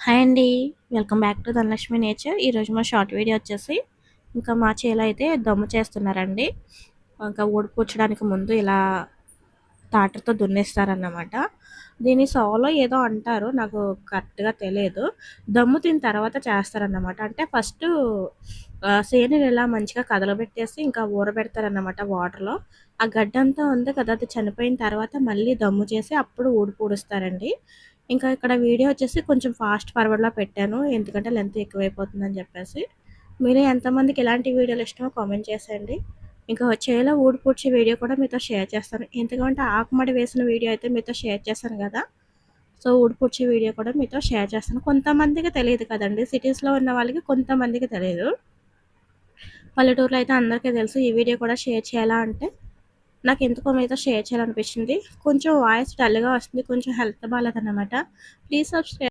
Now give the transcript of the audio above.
Hi అండి. Welcome back to Dhanalakshmi nature. ఈరోజు మా షార్ట్ వీడియో వచ్చేసి ఇంకా మా చేలో అయితే దమ్ము చేస్తున్నారండి. ఇంకా ఊడ్పుచ్చడానికి ముందు ఇలా టాటర్‌తో దున్నేస్తారన్నమాట. దీన్ని సాలో ఏదో అంటారు. నాకు కరెక్ట్‌గా తెలియదు. దమ్ము తిన్న తర్వాత చేస్తారన్నమాట. అంటే ఫస్టు సేనుని ఇలా మంచిగా కదలబెట్టేసి ఇంకా ఊరబెడతారన్నమాట వాటర్‌లో. ఆ గడ్డంతా ఉంది కదా! అది చనిపోయిన తర్వాత మళ్ళీ దమ్ము చేసి అప్పుడు ఊడుస్తారండి. ఇంకా ఇక్కడ వీడియో వచ్చేసి కొంచెం ఫాస్ట్ ఫార్వర్డ్‌లో పెట్టాను. ఎందుకంటే లెంత్ ఎక్కువైపోతుందని చెప్పేసి. మీరు ఎంతమందికి ఇలాంటి వీడియోలు ఇష్టమో కామెంట్ చేసేయండి. ఇంకా చేలో ఊడ్పుడ్చే వీడియో కూడా మీతో షేర్ చేస్తాను. ఎందుకంటే ఆకుమడి వేసిన వీడియో అయితే మీతో షేర్ చేశాను కదా! సో, ఊడ్పుడ్చే వీడియో కూడా మీతో షేర్ చేస్తాను. కొంతమందికి తెలీదు కదండీ! సిటీస్‌లో ఉన్న వాళ్ళకి కొంతమందికి తెలీదు. పల్లెటూరులో అయితే అందరికీ తెలుసు. ఈ వీడియో కూడా షేర్ చేయాలా అంటే నాకెందుకో మీతో షేర్ చేయాలనిపించింది. కొంచెం వాయిస్ డల్‌గా వస్తుంది. కొంచెం హెల్త్ బాలేదన్నమాట. Please subscribe